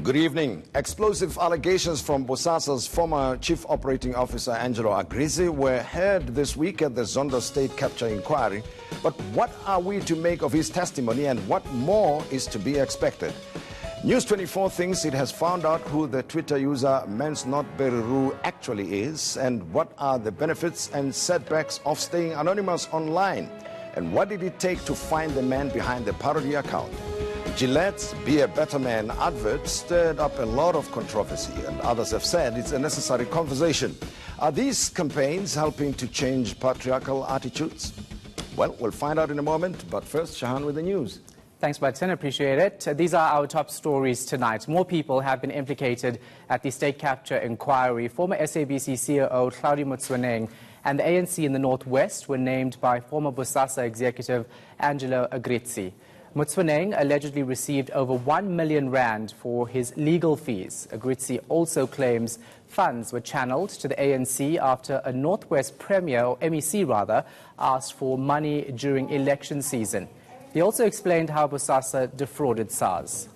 Good evening. Explosive allegations from Bosasa's former Chief Operating Officer Angelo Agrizzi were heard this week at the Zondo State Capture Inquiry. But what are we to make of his testimony, and what more is to be expected? News 24 thinks it has found out who the Twitter user Mens Not Beriru actually is, and what are the benefits and setbacks of staying anonymous online, and what did it take to find the man behind the parody account. Gillette's Be a Better Man advert stirred up a lot of controversy, and others have said it's a necessary conversation. Are these campaigns helping to change patriarchal attitudes? Well, we'll find out in a moment, but first, Shahan with the news. Thanks, Watson. Appreciate it. These are our top stories tonight. More people have been implicated at the state capture inquiry. Former SABC COO Claudia Motswaneng and the ANC in the Northwest were named by former Bosasa executive Angelo Agrizzi. Motswaneng allegedly received over 1 million rand for his legal fees. Agrizzi also claims funds were channeled to the ANC after a Northwest Premier, or MEC rather, asked for money during election season. He also explained how Bosasa defrauded SARS.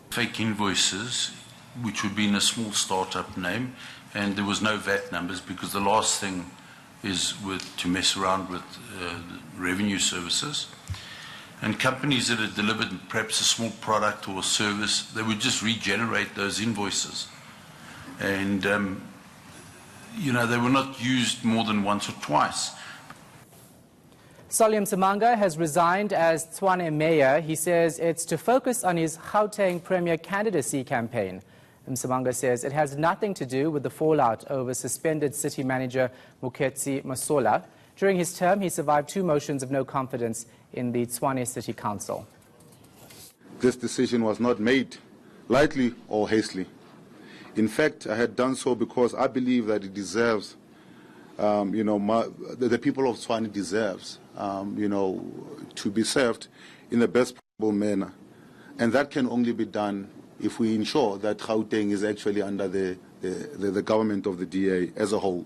Fake invoices, which would be in a small startup name, and there was no VAT numbers, because the last thing is to mess around with revenue services. And companies that had delivered perhaps a small product or service, they would just regenerate those invoices. And, they were not used more than once or twice. Solium Samanga has resigned as Tshwane mayor. He says it's to focus on his Gauteng premier candidacy campaign. Msamanga says it has nothing to do with the fallout over suspended city manager Moketsi Masola. During his term, he survived 2 motions of no confidence in the Tshwane City Council. This decision was not made lightly or hastily. In fact, I had done so because I believe that it deserves, the people of Tshwane deserves, to be served in the best possible manner. And that can only be done if we ensure that Gauteng is actually under the government of the DA as a whole.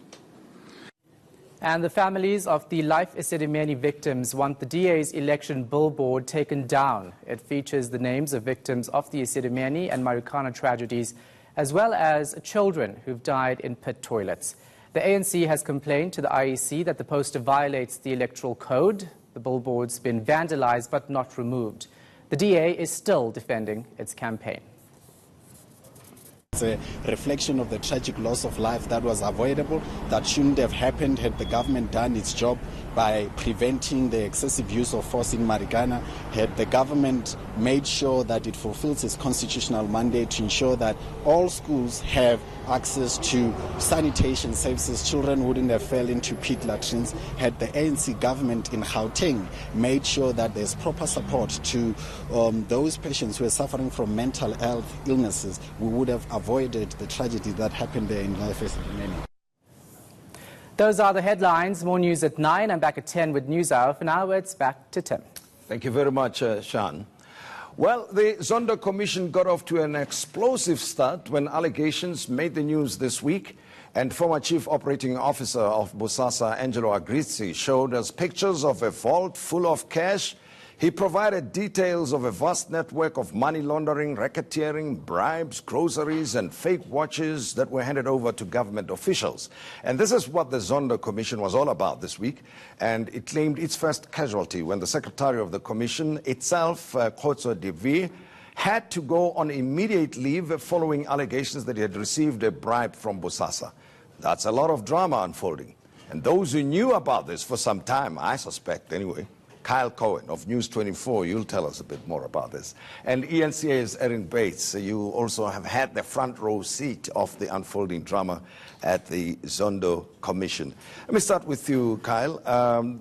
And the families of the Life Esidimeni victims want the DA's election billboard taken down. It features the names of victims of the Esidimeni and Marikana tragedies, as well as children who've died in pit toilets. The ANC has complained to the IEC that the poster violates the electoral code. The billboard's been vandalized but not removed. The DA is still defending its campaign. It's a reflection of the tragic loss of life that was avoidable, that shouldn't have happened had the government done its job by preventing the excessive use of force in Marikana, had the government made sure that it fulfills its constitutional mandate to ensure that all schools have access to sanitation services, children wouldn't have fell into pit latrines, had the ANC government in Gauteng made sure that there's proper support to those patients who are suffering from mental health illnesses, we would have avoided the tragedy that happened there in Life Esidimeni. Those are the headlines. More news at 9. I'm back at 10 with News Hour. For now, it's back to Tim. Thank you very much, Sean. Well, the Zondo Commission got off to an explosive start when allegations made the news this week, and former Chief Operating Officer of Bosasa Angelo Agrizzi showed us pictures of a vault full of cash. He provided details of a vast network of money laundering, racketeering, bribes, groceries, and fake watches that were handed over to government officials. And this is what the Zondo Commission was all about this week. And it claimed its first casualty when the Secretary of the Commission itself, Khotso Devi, had to go on immediate leave following allegations that he had received a bribe from Bosasa. That's a lot of drama unfolding. And those who knew about this for some time, I suspect anyway, Kyle Cowan of News 24, you'll tell us a bit more about this. And eNCA's Erin Bates, you also have had the front row seat of the unfolding drama at the Zondo Commission. Let me start with you, Kyle.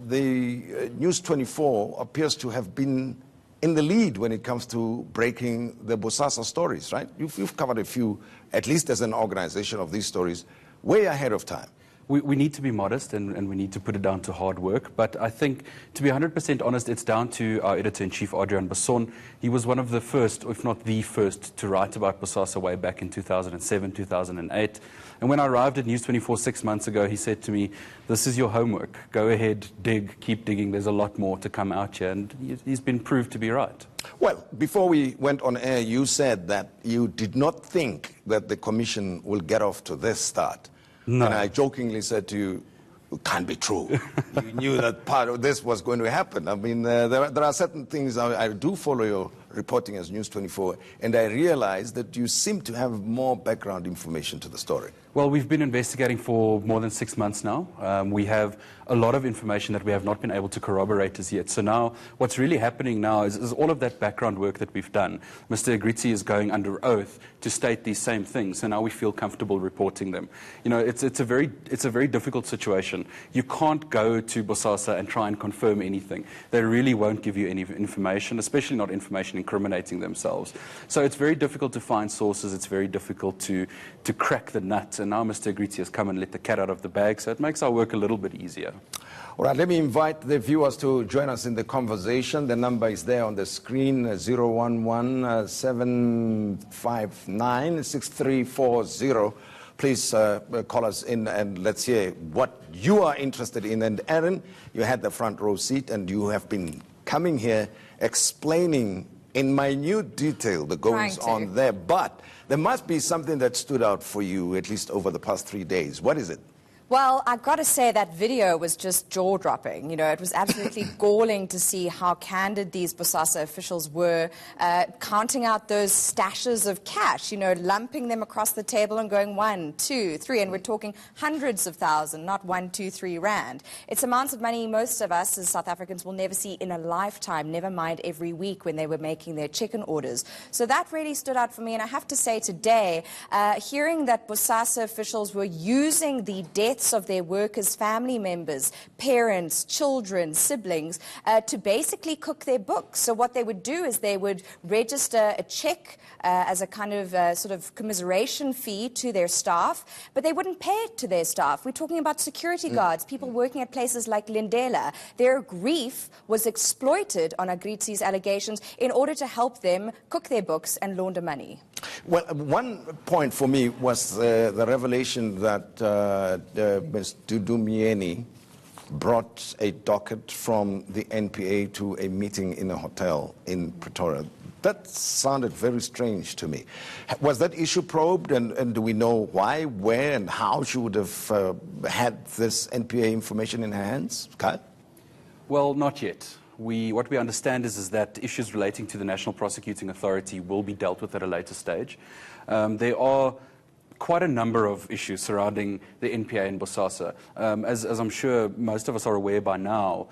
The News 24 appears to have been in the lead when it comes to breaking the Bosasa stories, right? You've covered a few, at least as an organization, of these stories way ahead of time. We need to be modest and we need to put it down to hard work. But I think, to be 100% honest, it's down to our editor-in-chief, Adrian Basson. He was one of the first, if not the first, to write about Bosasa way back in 2007, 2008. And when I arrived at News 24 6 months ago, he said to me, "This is your homework. Go ahead, dig, keep digging. There's a lot more to come out here." And he's been proved to be right. Well, before we went on air, you said that you did not think that the commission will get off to this start. No. And I jokingly said to you, it can't be true. You knew that part of this was going to happen. I mean, there are certain things, I do follow your reporting as News 24, and I realize that you seem to have more background information to the story. Well, we've been investigating for more than 6 months now. We have a lot of information that we have not been able to corroborate as yet. So now what's really happening now is all of that background work that we've done. Mr. Agrizzi is going under oath to state these same things, and now we feel comfortable reporting them. You know, it's a very difficult situation. You can't go to Bosasa and try and confirm anything. They really won't give you any information, especially not information incriminating themselves. So it's very difficult to find sources. It's very difficult to crack the nut. And now Mr. Agrizzi has come and let the cat out of the bag, so it makes our work a little bit easier. All right, let me invite the viewers to join us in the conversation. The number is there on the screen, 011-759-6340. Please call us in and let's hear what you are interested in. And Erin, you had the front row seat and you have been coming here explaining in minute detail the goings on there. But there must be something that stood out for you, at least over the past 3 days. What is it? Well, I've got to say that video was just jaw-dropping. You know, it was absolutely galling to see how candid these Bosasa officials were, counting out those stashes of cash, you know, lumping them across the table and going 1, 2, 3, and we're talking hundreds of thousands, not 1, 2, 3 rand. It's amounts of money most of us as South Africans will never see in a lifetime, never mind every week when they were making their chicken orders. So that really stood out for me, and I have to say today, hearing that Bosasa officials were using the deaths of their workers' family members, parents, children, siblings, to basically cook their books. So what they would do is they would register a check as a kind of sort of commiseration fee to their staff, but they wouldn't pay it to their staff. We're talking about security guards, people working at places like Lindela. Their grief was exploited on Agrizzi's allegations in order to help them cook their books and launder money. Well, one point for me was the revelation that Ms. Dudumieni brought a docket from the NPA to a meeting in a hotel in Pretoria. That sounded very strange to me. Was that issue probed, and do we know why, where, and how she would have had this NPA information in her hands? Kyle? Well, not yet. What we understand is that issues relating to the National Prosecuting Authority will be dealt with at a later stage. There are quite a number of issues surrounding the NPA in Bosasa. As I'm sure most of us are aware by now,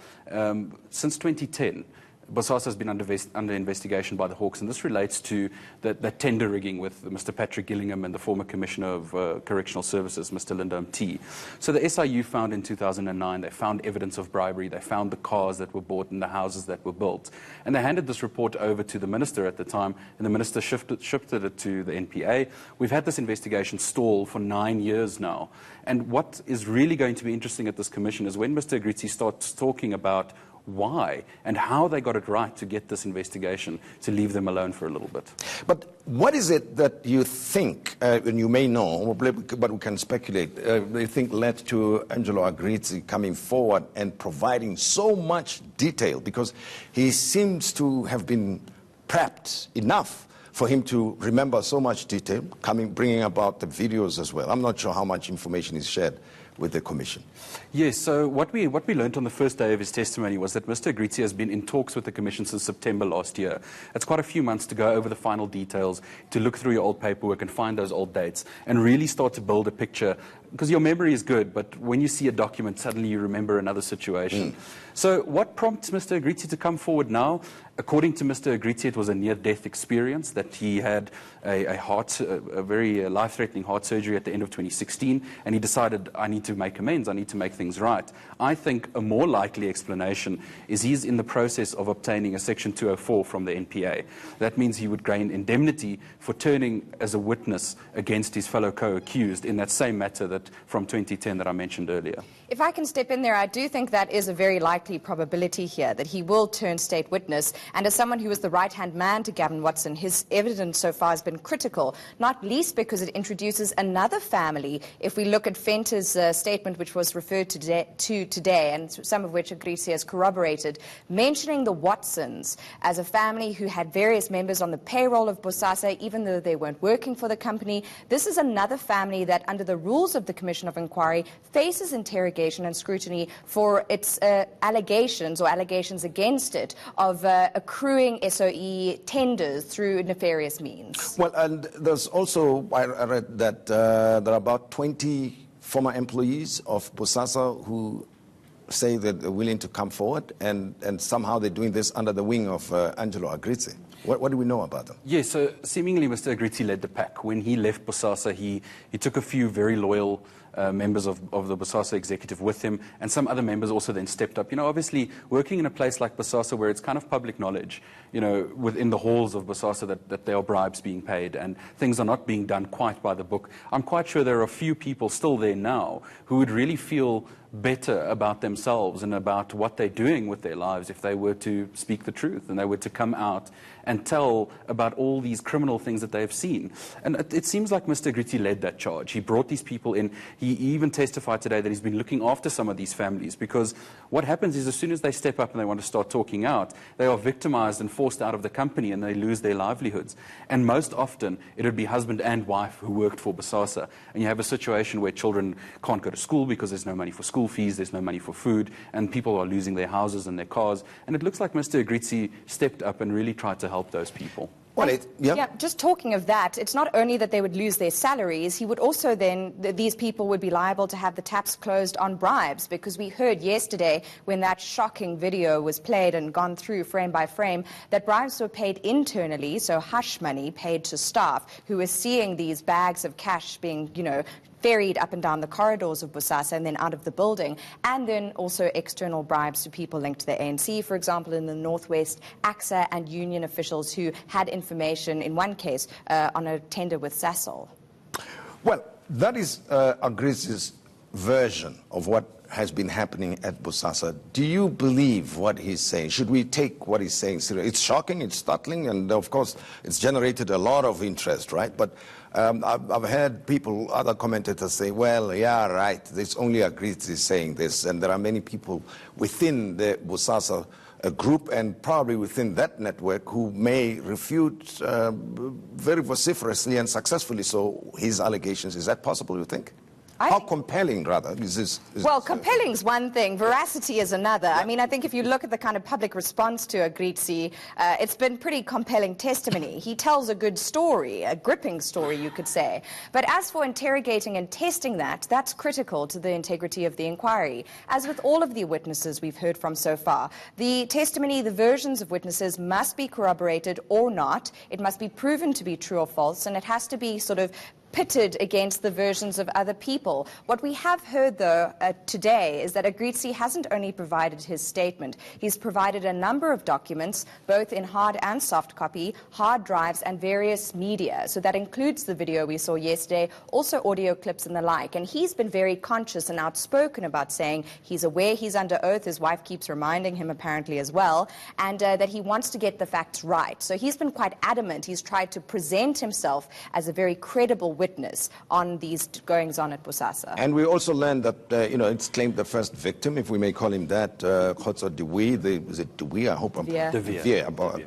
since 2010, Bosasa has been under investigation by the Hawks, and this relates to the tender rigging with Mr. Patrick Gillingham and the former Commissioner of Correctional Services, Mr. Lyndon T. So the SIU found in 2009, they found evidence of bribery, they found the cars that were bought and the houses that were built. And they handed this report over to the minister at the time, and the minister shifted it to the NPA. We've had this investigation stall for 9 years now. And what is really going to be interesting at this commission is when Mr. Agrizzi starts talking about why and how they got it right to get this investigation, to leave them alone for a little bit. But what is it that you think, and you may know, but we can speculate, you think led to Angelo Agrizzi coming forward and providing so much detail? Because he seems to have been prepped enough for him to remember so much detail, bringing about the videos as well. I'm not sure how much information is shared with the commission. Yes, so what we learned on the first day of his testimony was that Mr. Agrizzi has been in talks with the commission since September last year. It's quite a few months to go over the final details, to look through your old paperwork and find those old dates and really start to build a picture, because your memory is good, but when you see a document, suddenly you remember another situation. So what prompts Mr. Agrizzi to come forward now? According to Mr. Agrizzi, it was a near-death experience, that he had a very life-threatening heart surgery at the end of 2016, and he decided, I need to make amends, I need to make things right. I think a more likely explanation is he's in the process of obtaining a Section 204 from the NPA. That means he would gain indemnity for turning as a witness against his fellow co-accused in that same matter that from 2010 that I mentioned earlier. If I can step in there, I do think that is a very likely probability here, that he will turn state witness. And as someone who was the right-hand man to Gavin Watson, his evidence so far has been critical, not least because it introduces another family. If we look at Fenter's statement, which was referred to today, and some of which Agrizzi has corroborated, mentioning the Watsons as a family who had various members on the payroll of Bosasa, even though they weren't working for the company. This is another family that, under the rules of the Commission of Inquiry, faces interrogation and scrutiny for its allegations against it of accruing SOE tenders through nefarious means. Well, and there's also, I read that there are about 20 former employees of Bosasa who say that they're willing to come forward, and somehow they're doing this under the wing of Angelo Agrizzi. What do we know about them? Yes, so seemingly Mr. Agrizzi led the pack. When he left Bosasa, he took a few very loyal members of the Bosasa executive with him, and some other members also then stepped up. You know, obviously, working in a place like Bosasa where it's kind of public knowledge, you know, within the halls of Bosasa that there are bribes being paid and things are not being done quite by the book, I'm quite sure there are a few people still there now who would really feel better about themselves and about what they're doing with their lives if they were to speak the truth and they were to come out and tell about all these criminal things that they have seen. And it seems like Mr. Agrizzi led that charge. He brought these people in. He even testified today that he's been looking after some of these families, because what happens is as soon as they step up and they want to start talking out, they are victimized and forced out of the company and they lose their livelihoods. And most often it would be husband and wife who worked for Bosasa. And you have a situation where children can't go to school because there's no money for school fees, there's no money for food, and people are losing their houses and their cars. And it looks like Mr. Agrizzi stepped up and really tried to help those people. Well, yeah, just talking of that, it's not only that they would lose their salaries, he would also then, these people would be liable to have the taps closed on bribes, because we heard yesterday when that shocking video was played and gone through frame by frame, that bribes were paid internally, so hush money paid to staff who were seeing these bags of cash being, you know, ferried up and down the corridors of Bosasa and then out of the building, and then also external bribes to people linked to the ANC, for example, in the Northwest, AXA and union officials who had information, in one case, on a tender with Sasol. Well, that is Agrizzi's version of what has been happening at Bosasa. Do you believe what he's saying? Should we take what he's saying seriously? It's shocking, it's startling, and of course, it's generated a lot of interest, right? But I've heard people, other commentators say, well, yeah, right, it's only Agrizzi saying this, and there are many people within the Bosasa group and probably within that network who may refute very vociferously and successfully so his allegations. Is that possible, you think? How compelling, rather, is this? Well, compelling is one thing, veracity is another. I mean, I think if you look at the kind of public response to Agrizzi, it's been pretty compelling testimony. He tells a good story, a gripping story, you could say. But as for interrogating and testing that, that's critical to the integrity of the inquiry. As with all of the witnesses we've heard from so far, the testimony, the versions of witnesses must be corroborated or not. It must be proven to be true or false, and it has to be sort of pitted against the versions of other people. What we have heard, though, today is that Agrizzi hasn't only provided his statement, he's provided a number of documents, both in hard and soft copy, hard drives and various media. So that includes the video we saw yesterday, also audio clips and the like. And he's been very conscious and outspoken about saying he's aware he's under oath, his wife keeps reminding him apparently as well, and that he wants to get the facts right. So he's been quite adamant. He's tried to present himself as a very credible witness on these goings-on at Bosasa. And we also learned that, you know, it's claimed the first victim, if we may call him that, Khotso Dewi, is it Dewi? I hope I'm... Dewi.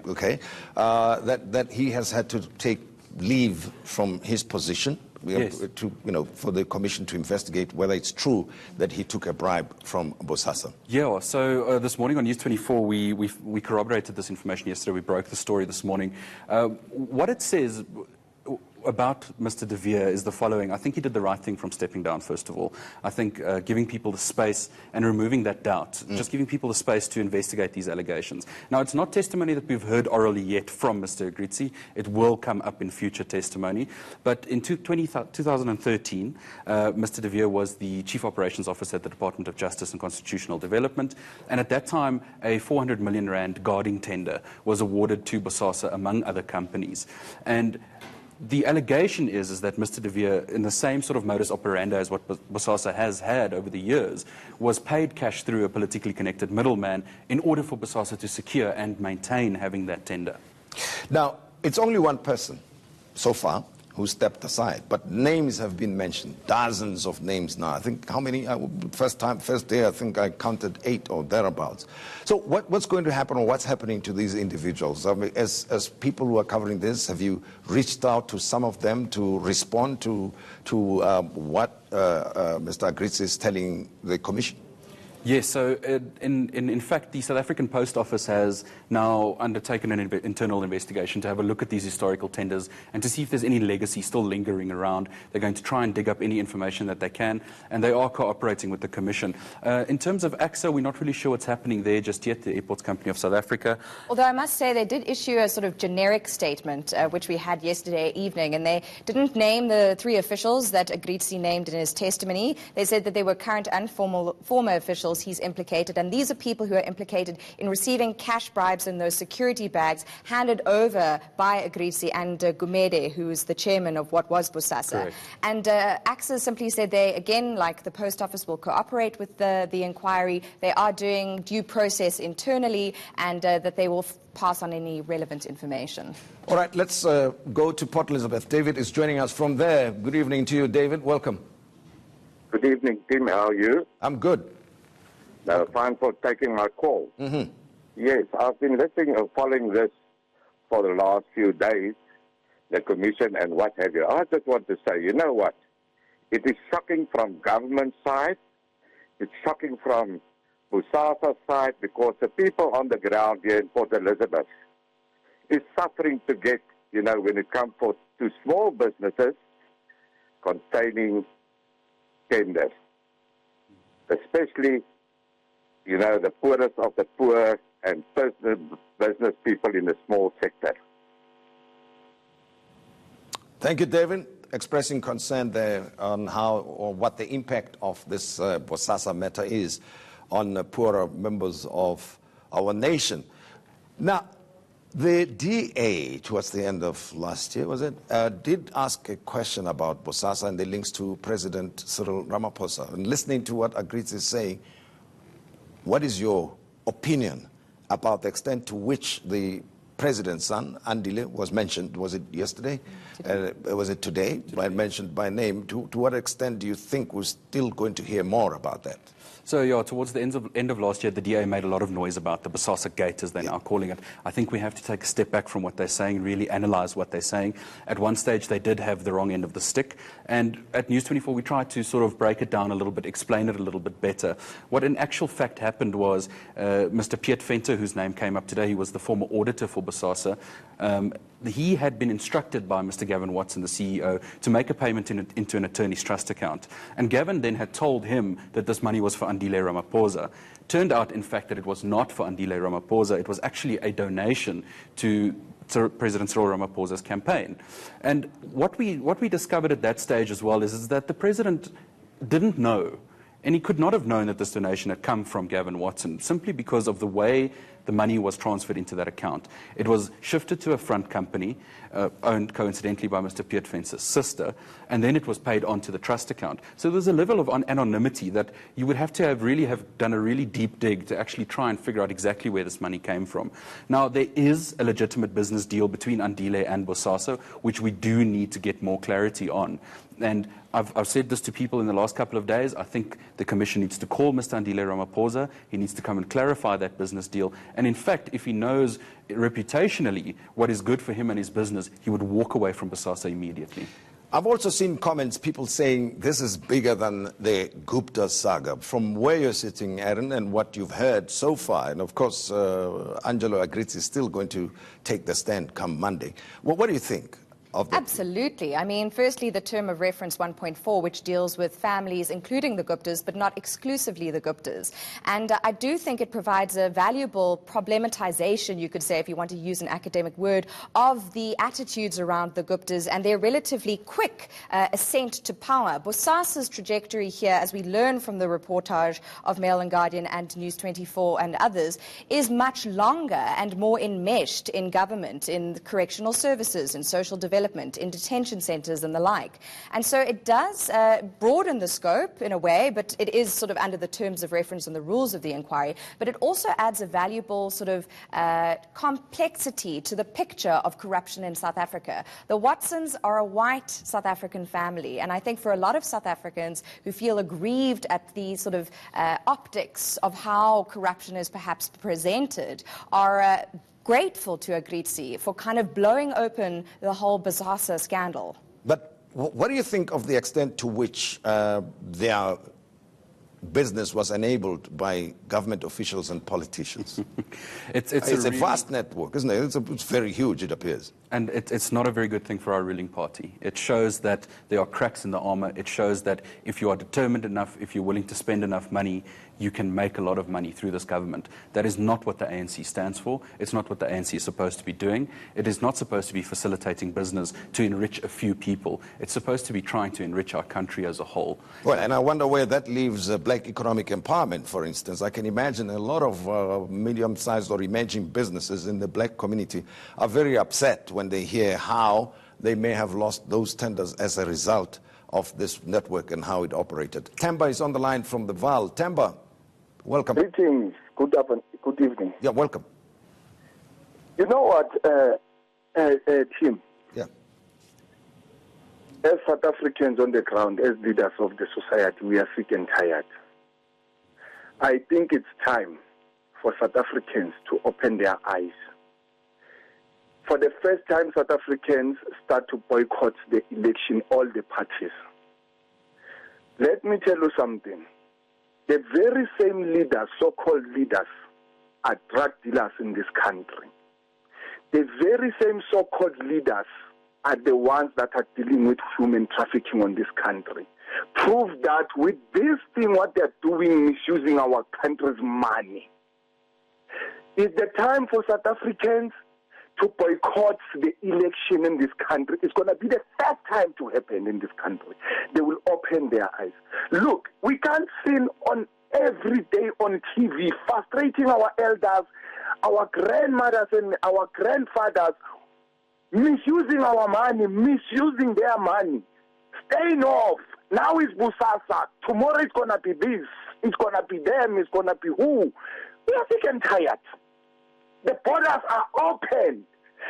Okay. That he has had to take leave from his position. Yes. To, you know, for the commission to investigate whether it's true that he took a bribe from Bosasa. Yeah, so this morning on News 24, we corroborated this information yesterday. We broke the story this morning. What it says... about Mr. De Vere is the following. I think he did the right thing from stepping down, first of all. I think giving people the space and removing that doubt, just giving people the space to investigate these allegations. Now, it's not testimony that we've heard orally yet from Mr. Agrizzi. It will come up in future testimony. But in 2013, Mr. De Vere was the Chief Operations Officer at the Department of Justice and Constitutional Development. And at that time, a 400 million rand guarding tender was awarded to Bosasa, among other companies. And the allegation is that Mr. De Vere, in the same sort of modus operandi as what Bosasa has had over the years, was paid cash through a politically connected middleman in order for Bosasa to secure and maintain having that tender. Now, it's only one person so far who stepped aside, but names have been mentioned, dozens of names now. I think how many? First day, I think I counted 8 or thereabouts. So what's going to happen, or what's happening to these individuals? I mean, as people who are covering this, have you reached out to some of them to respond to what Mr. Agrizzi is telling the Commission? Yes, so in fact, the South African Post Office has now undertaken an internal investigation to have a look at these historical tenders and to see if there's any legacy still lingering around. They're going to try and dig up any information that they can, and they are cooperating with the Commission. In terms of AXA, we're not really sure what's happening there just yet, the Airports Company of South Africa. Although I must say they did issue a sort of generic statement, which we had yesterday evening, and they didn't name the 3 officials that Agrizzi named in his testimony. They said that they were current and former officials he's implicated, and these are people who are implicated in receiving cash bribes in those security bags handed over by Agrizzi and Gumede, who is the chairman of what was Bosasa. Correct. And AXA simply said they, again, like the Post Office, will cooperate with the inquiry. They are doing due process internally, and that they will pass on any relevant information. All right, let's go to Port Elizabeth. David is joining us from there. Good evening to you, David. Welcome. Good evening, Tim. How are you? I'm good. Fine for taking my call. Yes, I've been listening and following this for the last few days, the Commission and what have you. I just want to say, you know what? It is shocking from government side. It's shocking from Bosasa's side, because the people on the ground here in Port Elizabeth is suffering to get, when it comes to small businesses containing tenders, especially the poorest of the poor and business people in the small sector. Thank you, David. Expressing concern there on how or what the impact of this Bosasa matter is on poorer members of our nation. Now, the DA, towards the end of last year, was it, did ask a question about Bosasa and the links to President Cyril Ramaphosa. And listening to what Agrizzi is saying, what is your opinion about the extent to which the president's son, Andile, was mentioned? Was it yesterday? Was it today? Mentioned by name. To what extent do you think we're still going to hear more about that? So, yeah, towards the end of last year, the DA made a lot of noise about the Bosasa Gate, as they're now calling it. I think we have to take a step back from what they're saying, really analyze what they're saying. At one stage, they did have the wrong end of the stick. And at News 24, we tried to sort of break it down a little bit, explain it a little bit better. What in actual fact happened was Mr. Piet Venter, whose name came up today, he was the former auditor for Bosasa. He had been instructed by Mr. Gavin Watson, the CEO, to make a payment into an attorney's trust account. And Gavin then had told him that this money was for Andile Ramaphosa. Turned out, in fact, that it was not for Andile Ramaphosa. It was actually a donation to President Cyril Ramaphosa's campaign. And what we discovered at that stage as well is that the president didn't know, and he could not have known that this donation had come from Gavin Watson, simply because of the way the money was transferred into that account. It was shifted to a front company, owned coincidentally by Mr. Piet Venter's sister, and then it was paid on to the trust account. So there's a level of anonymity that you would have to have done a really deep dig to actually try and figure out exactly where this money came from. Now, there is a legitimate business deal between Andile and Bosasa, which we do need to get more clarity on. And I've said this to people in the last couple of days. I think the Commission needs to call Mr. Andile Ramaphosa. He needs to come and clarify that business deal. And in fact, if he knows reputationally what is good for him and his business, he would walk away from Bosasa immediately. I've also seen comments, people saying this is bigger than the Gupta saga. From where you're sitting, Erin, and what you've heard so far, and of course, Angelo Agrizzi is still going to take the stand come Monday. Well, what do you think? of that? Absolutely. I mean, firstly, the term of reference 1.4, which deals with families, including the Guptas, but not exclusively the Guptas. And I do think it provides a valuable problematization, you could say, if you want to use an academic word, of the attitudes around the Guptas and their relatively quick ascent to power. Bosasa's trajectory here, as we learn from the reportage of Mail and Guardian and News 24 and others, is much longer and more enmeshed in government, in correctional services, in social development, in detention centres and the like. And so it does broaden the scope in a way, but it is sort of under the terms of reference and the rules of the inquiry. But it also adds a valuable sort of complexity to the picture of corruption in South Africa. The Watsons are a white South African family, and I think for a lot of South Africans who feel aggrieved at the sort of optics of how corruption is perhaps presented, are grateful to Agrizzi for kind of blowing open the whole Bosasa scandal. But what do you think of the extent to which their business was enabled by government officials and politicians? It's a vast network, isn't it? It's very huge, it appears. And it's not a very good thing for our ruling party. It shows that there are cracks in the armor. It shows that if you are determined enough, if you're willing to spend enough money, you can make a lot of money through this government. That is not what the ANC stands for. It's not what the ANC is supposed to be doing. It is not supposed to be facilitating business to enrich a few people. It's supposed to be trying to enrich our country as a whole. Well, and I wonder where that leaves black economic empowerment, for instance. I can imagine a lot of medium-sized or emerging businesses in the black community are very upset when they hear how they may have lost those tenders as a result of this network and how it operated. Temba is on the line from the Val. Temba, welcome. Greetings. Good evening. Yeah, welcome. You know what, Tim? Yeah. As South Africans on the ground, as leaders of the society, we are sick and tired. I think it's time for South Africans to open their eyes. For the first time, South Africans start to boycott the election, all the parties. Let me tell you something. The very same leaders, so-called leaders, are drug dealers in this country. The very same so-called leaders are the ones that are dealing with human trafficking on this country. Prove that with this thing, what they're doing, misusing our country's money. It's the time for South Africans to boycott the election in this country. It's going to be the first time to happen in this country. They will open their eyes. Look, we can't see on every day on TV frustrating our elders, our grandmothers and our grandfathers, misusing our money, misusing their money, staying off. Now it's Bosasa. Tomorrow it's going to be this. It's going to be them. It's going to be who. We are sick and tired. The borders are open.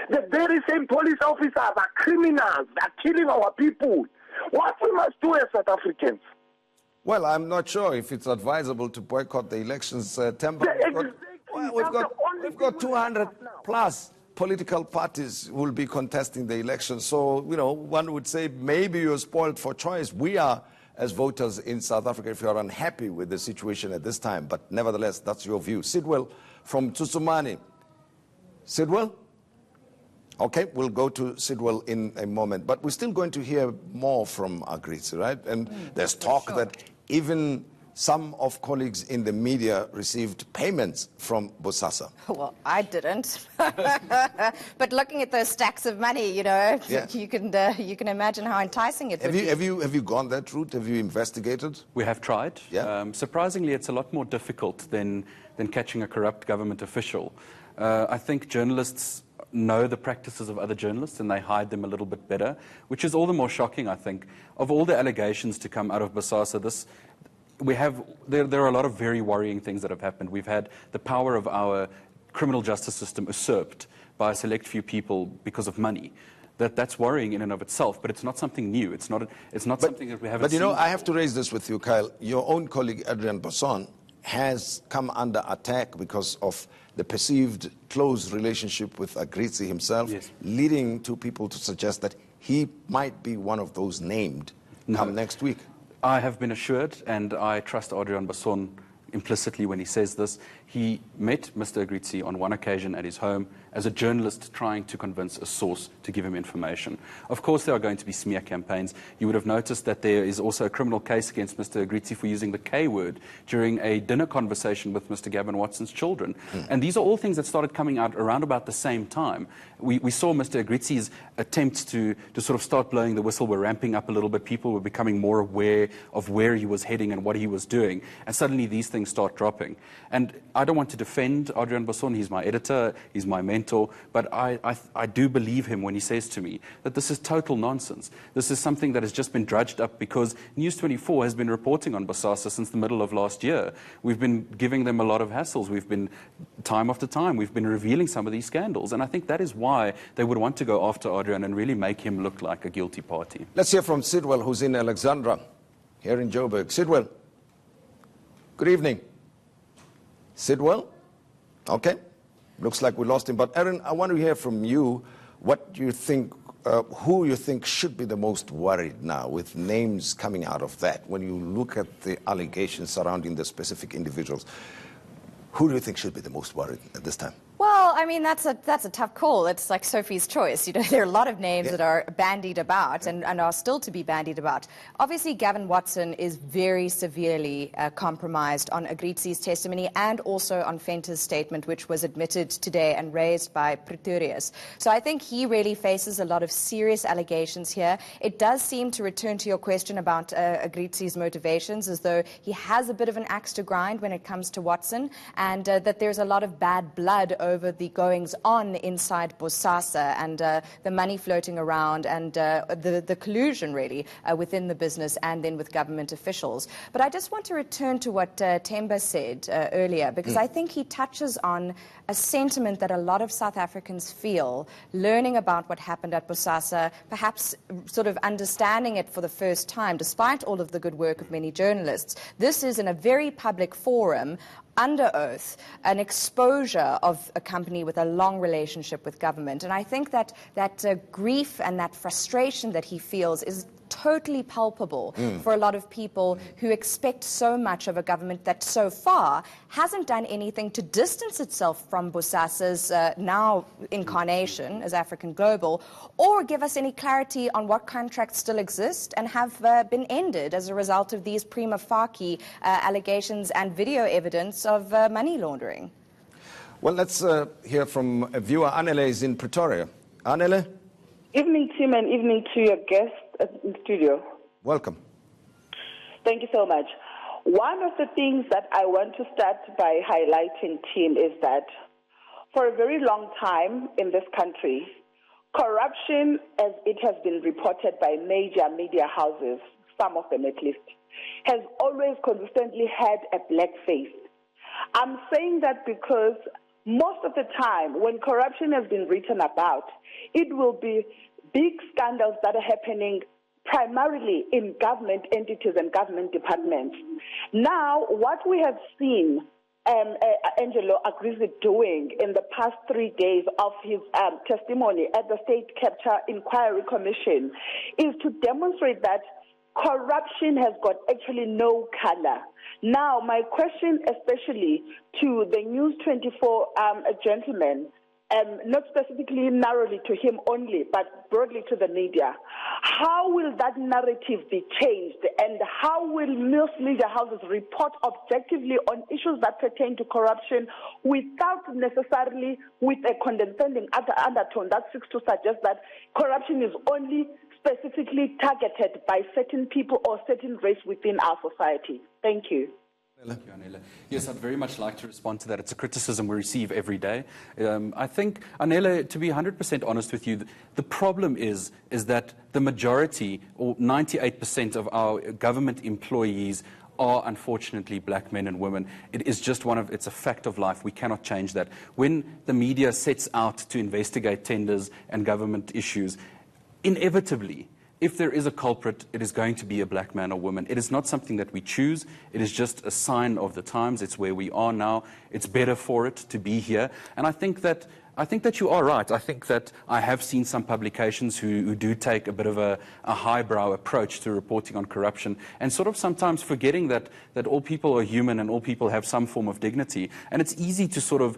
The very same police officers are criminals. They're killing our people. What we must do as South Africans? Well, I'm not sure if it's advisable to boycott the elections, Temba. We've got 200 plus political parties who will be contesting the election. So, you know, one would say maybe you're spoiled for choice. We are, as voters in South Africa, if you're unhappy with the situation at this time. But nevertheless, that's your view. Sidwell from Tsusumani. Sidwell? Okay, we'll go to Sidwell in a moment. But we're still going to hear more from Agrizzi, right? And there's talk that even some of colleagues in the media received payments from Bosasa. Well, I didn't. But looking at those stacks of money, you know, yeah. you can imagine how enticing it would be. Have you gone that route? Have you investigated? We have tried. Yeah. Surprisingly, it's a lot more difficult than catching a corrupt government official. I think journalists know the practices of other journalists and they hide them a little bit better, which is all the more shocking, I think. Of all the allegations to come out of Bosasa, there are a lot of very worrying things that have happened. We've had the power of our criminal justice system usurped by a select few people because of money. That's worrying in and of itself, but it's not something new. It's not something that we haven't seen. But you know, I have to raise this with you, Kyle. Your own colleague, Adrian Basson, has come under attack because of the perceived close relationship with Agrizzi himself, yes, leading to people to suggest that he might be one of those named come next week. I have been assured, and I trust Adrian Basson implicitly when he says this. He met Mr. Agrizzi on one occasion at his home, as a journalist trying to convince a source to give him information. Of course, there are going to be smear campaigns. You would have noticed that there is also a criminal case against Mr. Agrizzi for using the K word during a dinner conversation with Mr. Gavin Watson's children. And these are all things that started coming out around about the same time. We saw Mr. Agrizzi's attempts to sort of start blowing the whistle were ramping up a little bit. People were becoming more aware of where he was heading and what he was doing. And suddenly these things start dropping. And I don't want to defend Adrian Basson. He's my editor. He's my mentor. But I do believe him when he says to me that this is total nonsense. This is something that has just been drudged up because News 24 has been reporting on Bosasa since the middle of last year. We've been giving them a lot of hassles. We've been, time after time, we've been revealing some of these scandals. And I think that is why they would want to go after Adrian and really make him look like a guilty party. Let's hear from Sidwell, who's in Alexandra, here in Joburg. Sidwell, good evening. Sidwell? Okay. Looks like we lost him. But Erin, I want to hear from you what you think, who you think should be the most worried now with names coming out of that. When you look at the allegations surrounding the specific individuals, who do you think should be the most worried at this time? Well, I mean, that's a tough call. It's like Sophie's choice. You know, there are a lot of names that are bandied about and are still to be bandied about. Obviously, Gavin Watson is very severely compromised on Agrizzi's testimony and also on Venta's statement, which was admitted today and raised by Pretorius. So I think he really faces a lot of serious allegations here. It does seem, to return to your question about Agrizzi's motivations, as though he has a bit of an axe to grind when it comes to Watson, and that there's a lot of bad blood over the goings-on inside Bosasa and the money floating around and the collusion, really, within the business and then with government officials. But I just want to return to what Themba said earlier, because I think he touches on a sentiment that a lot of South Africans feel, learning about what happened at Bosasa, perhaps sort of understanding it for the first time, despite all of the good work of many journalists. This is in a very public forum, under oath, an exposure of a company with a long relationship with government. And I think that grief and that frustration that he feels is totally palpable for a lot of people who expect so much of a government that so far hasn't done anything to distance itself from Bosasa's now incarnation as African Global, or give us any clarity on what contracts still exist and have been ended as a result of these prima facie allegations and video evidence of money laundering. Well, let's hear from a viewer. Anele is in Pretoria. Anele? Evening, Tim, and evening to your guests in the studio. Welcome. Thank you so much. One of the things that I want to start by highlighting, Tim, is that for a very long time in this country, corruption, as it has been reported by major media houses, some of them at least, has always consistently had a black face. I'm saying that because most of the time when corruption has been written about, it will be big scandals that are happening primarily in government entities and government departments. Now, what we have seen Angelo Agrizzi doing in the past 3 days of his testimony at the State Capture Inquiry Commission is to demonstrate that corruption has got actually no color. Now, my question especially to the News 24 gentleman, not specifically narrowly to him only, but broadly to the media, how will that narrative be changed, and how will most media houses report objectively on issues that pertain to corruption without necessarily with a condescending undertone that seeks to suggest that corruption is only specifically targeted by certain people or certain race within our society? Thank you. Yes, I'd very much like to respond to that. It's a criticism we receive every day. I think, Anela, to be 100% honest with you, the problem is that the majority, or 98% of our government employees are unfortunately black men and women. It is just it's a fact of life. We cannot change that. When the media sets out to investigate tenders and government issues, inevitably, if there is a culprit, it is going to be a black man or woman. It is not something that we choose. It is just a sign of the times. It's where we are now. It's better for it to be here. And I think that you are right. I think that I have seen some publications who do take a bit of a highbrow approach to reporting on corruption, and sort of sometimes forgetting that all people are human and all people have some form of dignity. And it's easy to sort of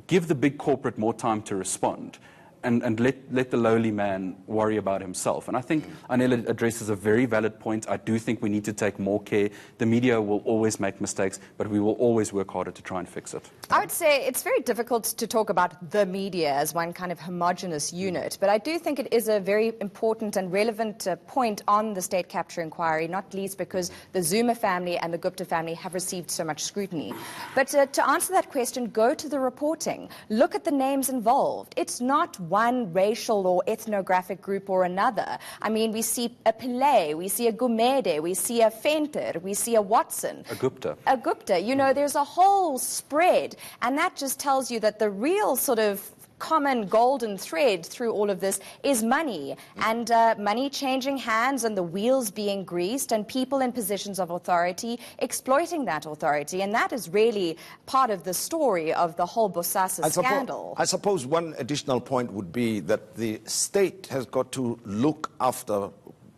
give the big corporate more time to respond, and let the lowly man worry about himself. And I think Anela addresses a very valid point. I do think we need to take more care. The media will always make mistakes, but we will always work harder to try and fix it. I would say it's very difficult to talk about the media as one kind of homogenous unit, but I do think it is a very important and relevant point on the state capture inquiry, not least because the Zuma family and the Gupta family have received so much scrutiny. But to answer that question, go to the reporting. Look at the names involved. It's not one racial or ethnographic group or another. I mean, we see a Pillay, we see a Gumede, we see a Venter, we see a Watson. A Gupta. A Gupta. You know, there's a whole spread, and that just tells you that the real sort of common golden thread through all of this is money, and money changing hands and the wheels being greased and people in positions of authority exploiting that authority. And that is really part of the story of the whole Bosasa scandal. I suppose one additional point would be that the state has got to look after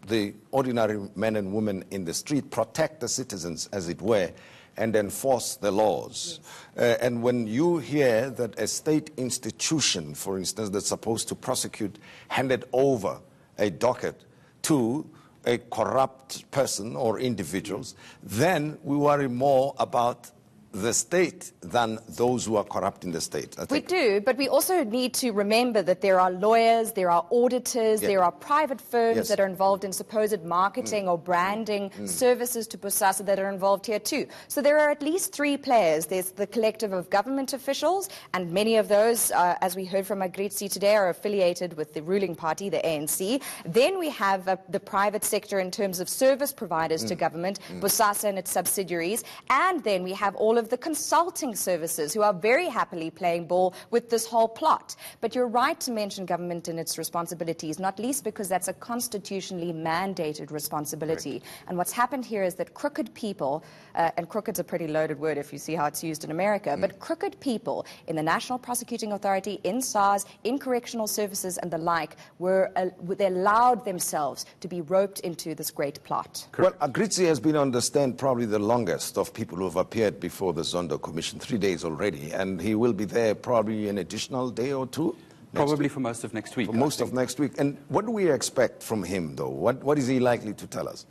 the ordinary men and women in the street, protect the citizens, as it were, and enforce the laws. Yes. And when you hear that a state institution, for instance, that's supposed to prosecute, handed over a docket to a corrupt person or individuals, then we worry more about the state than those who are corrupt in the state, I think. We do, but we also need to remember that there are lawyers, there are auditors, there are private firms that are involved in supposed marketing or branding services to Bosasa that are involved here too. So there are at least three players. There's the collective of government officials, and many of those, as we heard from Agrizzi today, are affiliated with the ruling party, the ANC. Then we have the private sector in terms of service providers to government, Bosasa and its subsidiaries, and then we have all of the consulting services who are very happily playing ball with this whole plot. But you're right to mention government and its responsibilities, not least because that's a constitutionally mandated responsibility. Right. And what's happened here is that crooked people, and crooked's a pretty loaded word if you see how it's used in America, but crooked people in the National Prosecuting Authority, in SARS, in correctional services and the like, they allowed themselves to be roped into this great plot. Correct. Well, Agrizzi has been on the stand probably the longest of people who have appeared before the Zondo Commission, 3 days already, and he will be there probably an additional day or two? Probably for most of next week. For most of next week. And what do we expect from him, though? What is he likely to tell us?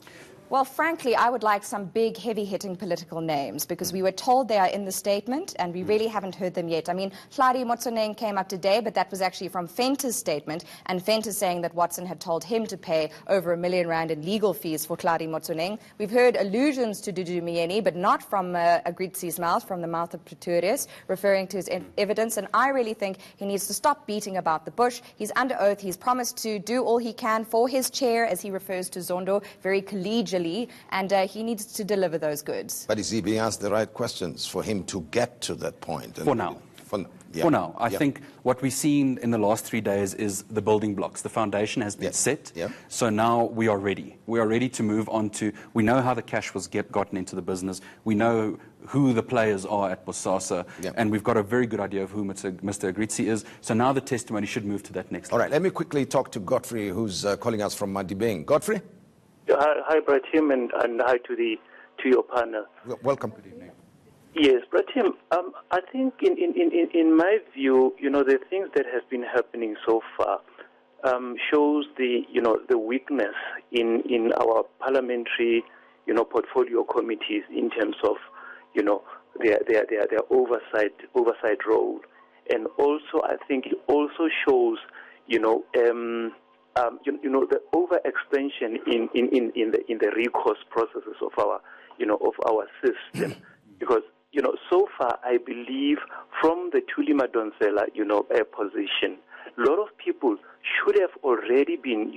Well, frankly, I would like some big, heavy-hitting political names, because we were told they are in the statement, and we really haven't heard them yet. I mean, Hlari Motsoneng came up today, but that was actually from Venter's statement, and Venter saying that Watson had told him to pay over R1 million in legal fees for Hlari Motsoneng. We've heard allusions to Dudu Myeni, but not from Agrizzi's mouth, from the mouth of Pretorius, referring to his evidence, and I really think he needs to stop beating about the bush. He's under oath. He's promised to do all he can for his chair, as he refers to Zondo, very collegially, and he needs to deliver those goods. But is he being asked the right questions for him to get to that point? For now. For now. I think what we've seen in the last 3 days is the building blocks. The foundation has been set. So now we are ready. We are ready to move on to, we know how the cash was gotten into the business. We know who the players are at Bosasa, and we've got a very good idea of who Mr. Agrizzi is. So now the testimony should move to that next level. All right, let me quickly talk to Godfrey, who's calling us from Madibeng. Godfrey? Hi, Brad Tim, and hi to your panel. Welcome. Good evening. Yes, Brad Tim, I think in my view, the things that have been happening so far shows the weakness in our parliamentary portfolio committees in terms of their oversight role, and also I think it also shows the overextension in the recourse processes of our system, because so far I believe from the Thuli Madonsela position, a lot of people should have already been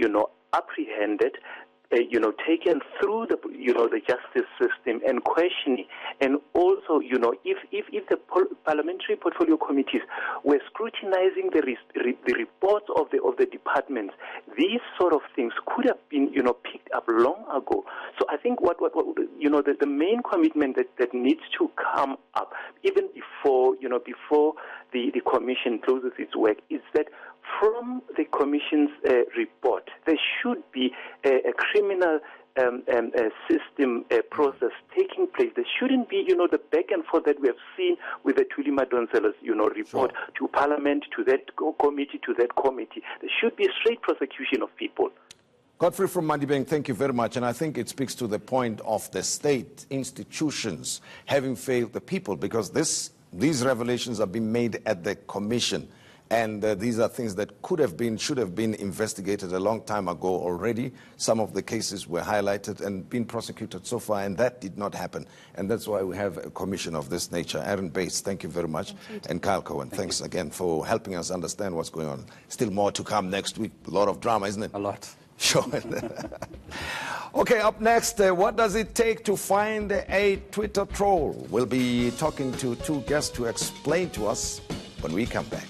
apprehended, taken through the justice system and questioning, and also if the parliamentary portfolio committees were scrutinizing the reports of the departments, these sort of things could have been picked up long ago. So I think what the main commitment that needs to come up even before the commission closes its work is that from the commission's report there should be a criminal system process taking place. There shouldn't be, the back and forth that we have seen with the Thuli Madonsela's, report to Parliament, to that committee, to that committee. There should be a straight prosecution of people. Godfrey from Madibeng, thank you very much. And I think it speaks to the point of the state institutions having failed the people, because these revelations have been made at the commission. And these are things that should have been investigated a long time ago already. Some of the cases were highlighted and been prosecuted so far, and that did not happen. And that's why we have a commission of this nature. Erin Bates, thank you very much. And Kyle Cowan, thanks again for helping us understand what's going on. Still more to come next week. A lot of drama, isn't it? A lot. Sure. Okay, up next, what does it take to find a Twitter troll? We'll be talking to two guests to explain to us when we come back.